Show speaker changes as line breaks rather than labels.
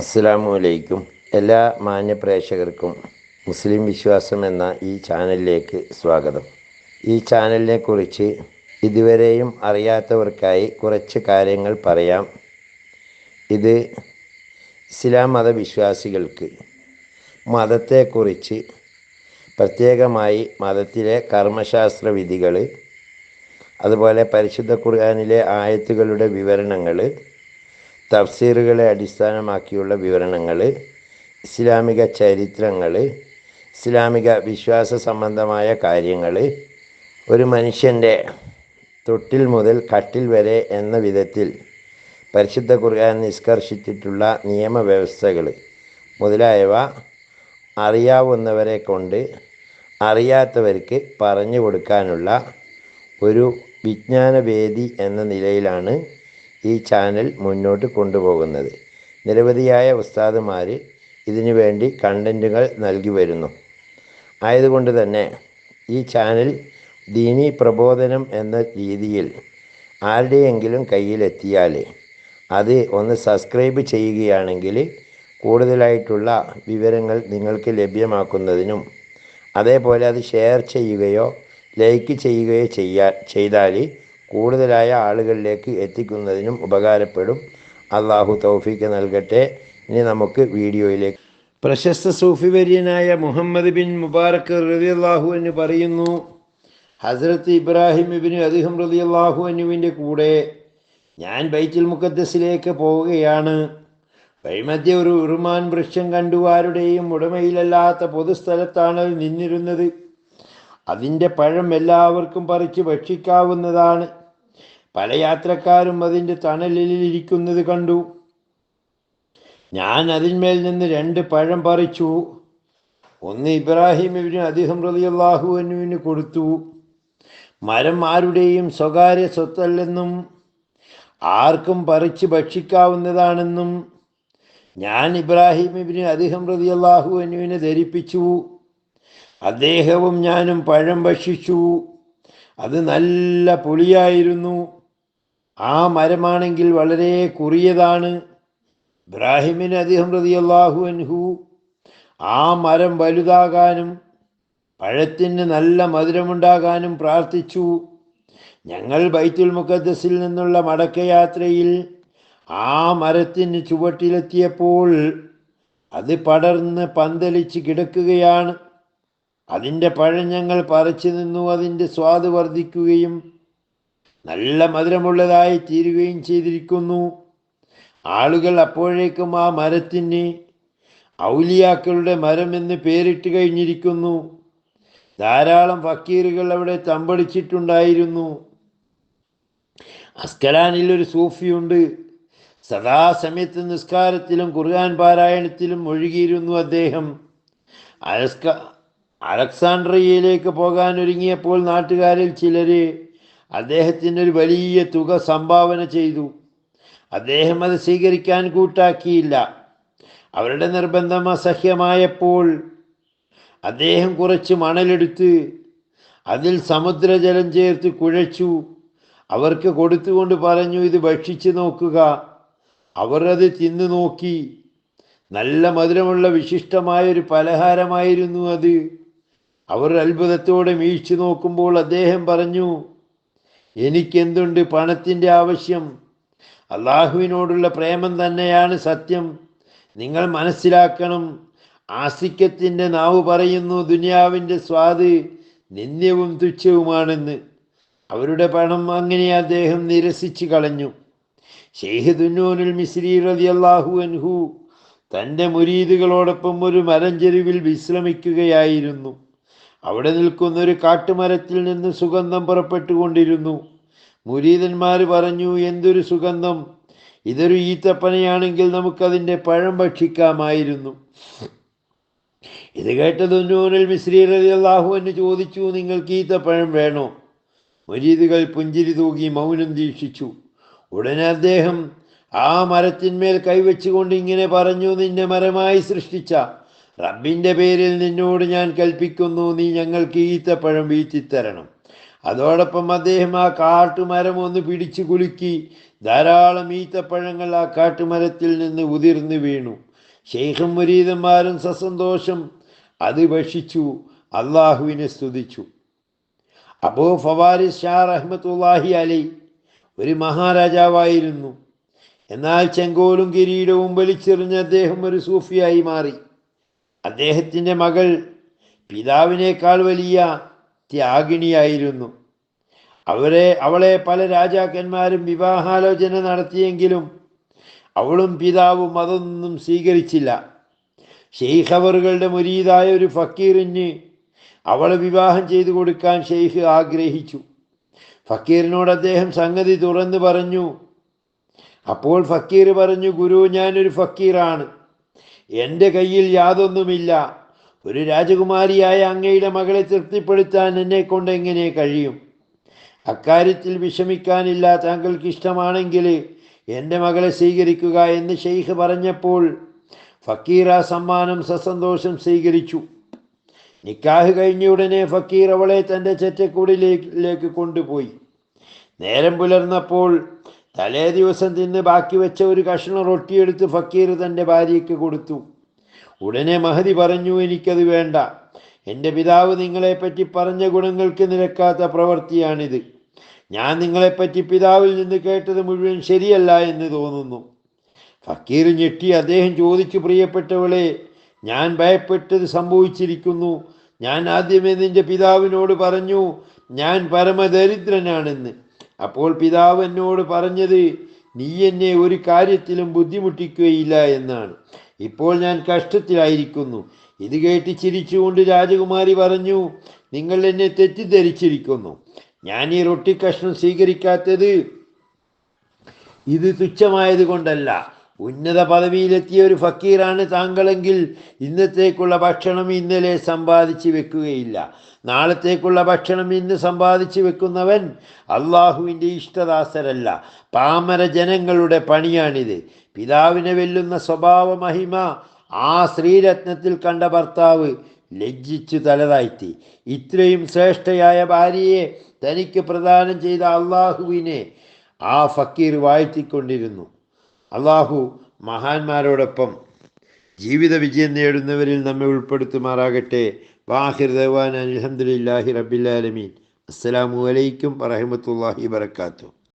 അസ്സലാമു അലൈക്കും. എല്ലാ മാന്യ പ്രേക്ഷകർക്കും മുസ്ലിം വിശ്വാസം എന്ന ഈ ചാനലിലേക്ക് സ്വാഗതം. ഈ ചാനലിനെ കുറിച്ച് ഇതുവരെയും അറിയാത്തവർക്കായി കുറച്ച് കാര്യങ്ങൾ പറയാം. ഇത് ഇസ്ലാം മതവിശ്വാസികൾക്ക് മതത്തെക്കുറിച്ച് പ്രത്യേകമായി മതത്തിലെ കർമ്മശാസ്ത്ര വിധികൾ, അതുപോലെ പരിശുദ്ധ ഖുർആനിലെ ആയത്തുകളുടെ വിവരണങ്ങൾ, തഫ്സീറുകളെ അടിസ്ഥാനമാക്കിയുള്ള വിവരണങ്ങൾ, ഇസ്ലാമിക ചരിത്രങ്ങൾ, ഇസ്ലാമിക വിശ്വാസ സംബന്ധമായ കാര്യങ്ങൾ, ഒരു മനുഷ്യൻ്റെ തൊട്ടിൽ മുതൽ കട്ടിൽ വരെ എന്ന വിധത്തിൽ പരിശുദ്ധ ഖുർആൻ നിഷ്കർഷിച്ചിട്ടുള്ള നിയമവ്യവസ്ഥകൾ മുതലായവ അറിയാവുന്നവരെ കൊണ്ട് അറിയാത്തവർക്ക് പറഞ്ഞു കൊടുക്കാനുള്ള ഒരു വിജ്ഞാനവേദി എന്ന നിലയിലാണ് ഈ ചാനൽ മുന്നോട്ട് കൊണ്ടുപോകുന്നത്. നിരവധിയായ ഉസ്താദുമാർ ഇതിനു വേണ്ടി കണ്ടൻറ്റുകൾ നൽകി വരുന്നു. ആയതുകൊണ്ട് തന്നെ ഈ ചാനൽ ദീനീ പ്രബോധനം എന്ന രീതിയിൽ ആരുടെയെങ്കിലും കയ്യിലെത്തിയാൽ അത് ഒന്ന് സബ്സ്ക്രൈബ് ചെയ്യുകയാണെങ്കിൽ കൂടുതലായിട്ടുള്ള വിവരങ്ങൾ നിങ്ങൾക്ക് ലഭ്യമാക്കുന്നതിനും, അതേപോലെ അത് ഷെയർ ചെയ്യുകയോ ലൈക്ക് ചെയ്യുകയോ ചെയ്താൽ കൂടുതലായ ആളുകളിലേക്ക് എത്തിക്കുന്നതിനും ഉപകാരപ്പെടും. അള്ളാഹു തൗഫീക്ക് നൽകട്ടെ. ഇനി നമുക്ക് വീഡിയോയിലേക്ക്. പ്രശസ്ത സൂഫി വര്യനായ മുഹമ്മദ് ബിൻ മുബാറക് റളിയല്ലാഹു അൻഹു പറയുന്നു, ഹസ്രത്ത് ഇബ്രാഹിം ഇബ്നു അദ്ഹം റളിയല്ലാഹു അൻഹുവിൻ്റെ കൂടെ ഞാൻ ബൈത്തുൽ മുഖദ്ദസിലേക്ക് പോവുകയാണ്. വഴിമധ്യേ ഒരു ഉറുമാൻ വൃക്ഷം കണ്ടു. ആരുടെയും ഉടമയിലല്ലാത്ത പൊതുസ്ഥലത്താണ് അത് നിന്നിരുന്നത്. അതിൻ്റെ പഴം എല്ലാവർക്കും പറിച്ച് ഭക്ഷിക്കാവുന്നതാണ്. പല യാത്രക്കാരും അതിൻ്റെ തണലിൽ ഇരിക്കുന്നത് കണ്ടു. ഞാൻ അതിന്മേൽ നിന്ന് 2 പഴം പറിച്ചു. ഒന്ന് ഇബ്രാഹിം ഇബ്നു അദ്ഹം റളിയല്ലാഹു അൻഹുവിന് കൊടുത്തു. മരം ആരുടെയും സ്വകാര്യ സ്വത്തല്ലെന്നും ആർക്കും പറിച്ച് ഭക്ഷിക്കാവുന്നതാണെന്നും ഞാൻ ഇബ്രാഹിം ഇബ്നു അദ്ഹം റളിയല്ലാഹു അൻഹുവിനെ ധരിപ്പിച്ചു. അദ്ദേഹവും ഞാനും പഴം ഭക്ഷിച്ചു. അത് നല്ല പുളിയായിരുന്നു. ആ മരമാണെങ്കിൽ വളരെ കുറിയതാണ്. ഇബ്രാഹിമിന് അദ്ഹം റളിയല്ലാഹു അൻഹു ആ മരം വലുതാകാനും പഴത്തിന് നല്ല മധുരമുണ്ടാകാനും പ്രാർത്ഥിച്ചു. ഞങ്ങൾ ബൈത്തുൽ മുഖദ്ദസിൽ നിന്നുള്ള മടക്കയാത്രയിൽ ആ മരത്തിന് ചുവട്ടിലെത്തിയപ്പോൾ അത് പടർന്ന് പന്തലിച്ച് കിടക്കുകയാണ്. അതിൻ്റെ പഴം ഞങ്ങൾ പറിച്ചു നിന്നു. അതിൻ്റെ സ്വാദ് വർദ്ധിക്കുകയും നല്ല മധുരമുള്ളതായി തീരുകയും ചെയ്തിരിക്കുന്നു. ആളുകൾ അപ്പോഴേക്കും ആ മരത്തിന് ഔലിയാക്കളുടെ മരം എന്ന് പേരിട്ട് കഴിഞ്ഞിരിക്കുന്നു. ധാരാളം ഫക്കീറുകൾ അവിടെ തമ്പടിച്ചിട്ടുണ്ടായിരുന്നു. അസ്കലാനിൽ ഒരു സൂഫിയുണ്ട്. സദാസമയത്ത് നിസ്കാരത്തിലും ഖുർആൻ പാരായണത്തിലും ഒഴുകിയിരുന്നു അദ്ദേഹം. അലക്സാണ്ട്രിയയിലേക്ക് പോകാൻ ഒരുങ്ങിയപ്പോൾ നാട്ടുകാരിൽ ചിലർ അദ്ദേഹത്തിന് ഒരു വലിയ തുക സംഭാവന ചെയ്തു. അദ്ദേഹം അത് സ്വീകരിക്കാൻ കൂട്ടാക്കിയില്ല. അവരുടെ നിർബന്ധം അസഹ്യമായപ്പോൾ അദ്ദേഹം കുറച്ച് മണലെടുത്ത് അതിൽ സമുദ്രജലം ചേർത്ത് കുഴച്ചു അവർക്ക് കൊടുത്തുകൊണ്ട് പറഞ്ഞു, ഇത് ഭക്ഷിച്ചു നോക്കുക. അവർ അത് തിന്നു നോക്കി. നല്ല മധുരമുള്ള വിശിഷ്ടമായൊരു പലഹാരമായിരുന്നു അത്. അവർ അത്ഭുതത്തോടെ വീഴ്ച നോക്കുമ്പോൾ അദ്ദേഹം പറഞ്ഞു, എനിക്കെന്തുണ്ട് പണത്തിൻ്റെ ആവശ്യം? അള്ളാഹുവിനോടുള്ള പ്രേമം തന്നെയാണ് സത്യം. നിങ്ങൾ മനസ്സിലാക്കണം. ആസിക്കത്തിൻ്റെ നാവ് പറയുന്നു ദുനിയാവിൻ്റെ സ്വാദ് നിന്ദ്യവും തുച്ഛവുമാണെന്ന്. അവരുടെ പണം അങ്ങനെ അദ്ദേഹം നിരസിച്ചു കളഞ്ഞു. ഷെയ്ഖ് ദുന്നൂനുൽ മിസ്രി റളിയല്ലാഹു അൻഹു തൻ്റെ മുരീദുകളോടൊപ്പം ഒരു മരഞ്ചെരുവിൽ വിശ്രമിക്കുകയായിരുന്നു. അവിടെ നിൽക്കുന്ന ഒരു കാട്ടുമരത്തിൽ നിന്ന് സുഗന്ധം പുറപ്പെട്ടുകൊണ്ടിരുന്നു. മുരീദന്മാർ പറഞ്ഞു, എന്തൊരു സുഗന്ധം! ഇതൊരു ഈത്തപ്പനയാണെങ്കിൽ നമുക്കതിൻ്റെ പഴം ഭക്ഷിക്കാമായിരുന്നു. ഇത് കേട്ട ദുന്നൂനുൽ മിസ്രി റളിയല്ലാഹു അൻഹു ചോദിച്ചു, നിങ്ങൾക്ക് ഈത്തപ്പഴം വേണോ? മുരീദുകൾ പുഞ്ചിരി തൂകി മൗനം ദീക്ഷിച്ചു. ഉടനെ അദ്ദേഹം ആ മരത്തിന്മേൽ കൈവച്ചുകൊണ്ട് ഇങ്ങനെ പറഞ്ഞു, നിന്നെ മരമായി സൃഷ്ടിച്ച റബ്ബിൻ്റെ പേരിൽ നിന്നോട് ഞാൻ കൽപ്പിക്കുന്നു, നീ ഞങ്ങൾക്ക് ഈത്തപ്പഴം വീഴ്ത്തിത്തരണം. അതോടൊപ്പം അദ്ദേഹം ആ കാട്ടുമരം ഒന്ന് പിടിച്ചു കുലുക്കി ധാരാളം ഈത്തപ്പഴങ്ങൾ ആ കാട്ടുമരത്തിൽ നിന്ന് ഉതിർന്നു വീണു. ഷെയ്ഖും മുരീദന്മാരും സസന്തോഷം അത് ഭക്ഷിച്ചു അള്ളാഹുവിനെ സ്തുതിച്ചു. അബൂ ഫവാരിസ് ഷാ റഹ്മത്തുള്ളാഹി അലൈ ഒരു മഹാരാജാവായിരുന്നു. എന്നാൽ ചെങ്കോലും കിരീടവും വലിച്ചെറിഞ്ഞ അദ്ദേഹം ഒരു സൂഫിയായി മാറി. അദ്ദേഹത്തിൻ്റെ മകൾ പിതാവിനേക്കാൾ വലിയ ത്യാഗിണിയായിരുന്നു. അവളെ പല രാജാക്കന്മാരും വിവാഹാലോചന നടത്തിയെങ്കിലും അവളും പിതാവും അതൊന്നും സ്വീകരിച്ചില്ല. ഷെയ്ഖ് അവറുകളുടെ മുരീദായ ഒരു ഫക്കീറിന് അവളെ വിവാഹം ചെയ്തു കൊടുക്കാൻ ഷെയ്ഖ് ആഗ്രഹിച്ചു. ഫക്കീറിനോട് അദ്ദേഹം സംഗതി തുറന്നു പറഞ്ഞു. അപ്പോൾ ഫക്കീർ പറഞ്ഞു, ഗുരു, ഞാനൊരു ഫക്കീറാണ്, എൻ്റെ കയ്യിൽ യാതൊന്നുമില്ല. ഒരു രാജകുമാരിയായ അങ്ങയുടെ മകളെ തൃപ്തിപ്പെടുത്താൻ എന്നെ കൊണ്ട് എങ്ങനെ കഴിയും? അക്കാര്യത്തിൽ വിഷമിക്കാനില്ല, താങ്കൾക്ക് ഇഷ്ടമാണെങ്കിൽ എൻ്റെ മകളെ സ്വീകരിക്കുക എന്ന് ഷെയ്ഖ് പറഞ്ഞപ്പോൾ ഫക്കീർ ആ സമ്മാനം സസന്തോഷം സ്വീകരിച്ചു. നിക്കാഹ് കഴിഞ്ഞ ഉടനെ ഫക്കീർ അവളെ തൻ്റെ ചെറ്റക്കൂടിലേക്ക് കൊണ്ടുപോയി. നേരം പുലർന്നപ്പോൾ തലേ ദിവസം തിന്ന് ബാക്കി വെച്ച ഒരു കഷ്ണം റൊട്ടിയെടുത്ത് ഫക്കീർ തൻ്റെ ഭാര്യയ്ക്ക് കൊടുത്തു. ഉടനെ മഹദി പറഞ്ഞു, എനിക്കത് വേണ്ട. എൻ്റെ പിതാവ് നിങ്ങളെപ്പറ്റി പറഞ്ഞ ഗുണങ്ങൾക്ക് നിരക്കാത്ത പ്രവൃത്തിയാണിത്. ഞാൻ നിങ്ങളെപ്പറ്റി പിതാവിൽ നിന്ന് കേട്ടത് മുഴുവൻ ശരിയല്ല എന്ന് തോന്നുന്നു. ഫക്കീർ ഞെട്ടി. അദ്ദേഹം ചോദിച്ചു, പ്രിയപ്പെട്ടവളെ, ഞാൻ ഭയപ്പെട്ടത് സംഭവിച്ചിരിക്കുന്നു. ഞാൻ ആദ്യമേ നിൻ്റെ പിതാവിനോട് പറഞ്ഞു ഞാൻ പരമദരിദ്രനാണെന്ന്. അപ്പോൾ പിതാവ് എന്നോട് പറഞ്ഞത് നീ എന്നെ ഒരു കാര്യത്തിലും ബുദ്ധിമുട്ടിക്കുകയില്ല എന്നാണ്. ഇപ്പോൾ ഞാൻ കഷ്ടത്തിലായിരിക്കുന്നു. ഇത് കേട്ട് ചിരിച്ചുകൊണ്ട് രാജകുമാരി പറഞ്ഞു, നിങ്ങൾ എന്നെ തെറ്റിദ്ധരിച്ചിരിക്കുന്നു. ഞാൻ ഈ റൊട്ടി കഷ്ണം സ്വീകരിക്കാത്തത് ഇത് തുച്ഛമായത് കൊണ്ടല്ല. ഉന്നത പദവിയിലെത്തിയ ഒരു ഫക്കീറാണ് താങ്കളെങ്കിൽ ഇന്നത്തേക്കുള്ള ഭക്ഷണം ഇന്നലെ സമ്പാദിച്ച് വെക്കുകയില്ല. നാളത്തേക്കുള്ള ഭക്ഷണം ഇന്ന് സമ്പാദിച്ച് വെക്കുന്നവൻ അള്ളാഹുവിൻ്റെ ഇഷ്ടദാസരല്ല, പാമര ജനങ്ങളുടെ പണിയാണിത്. പിതാവിനെ വെല്ലുന്ന സ്വഭാവ മഹിമ ആ ശ്രീരത്നത്തിൽ കണ്ട ഭർത്താവ് ലജ്ജിച്ചു തലതാഴ്ത്തി. ഇത്രയും ശ്രേഷ്ഠയായ ഭാര്യയെ തനിക്ക് പ്രദാനം ചെയ്ത അള്ളാഹുവിനെ ആ ഫക്കീർ വാഴ്ത്തിക്കൊണ്ടിരുന്നു. അള്ളാഹു മഹാന്മാരോടൊപ്പം ജീവിത വിജയം നേടുന്നവരിൽ നമ്മെ ഉൾപ്പെടുത്തുമാറാകട്ടെ. വാഹിർ ദഅ്വാനാ അൽഹംദുലില്ലാഹി റബ്ബിൽ ആലമീൻ. അസ്സലാമു അലൈക്കും വറഹ്മത്തുള്ളാഹി വബറകാതുഹു.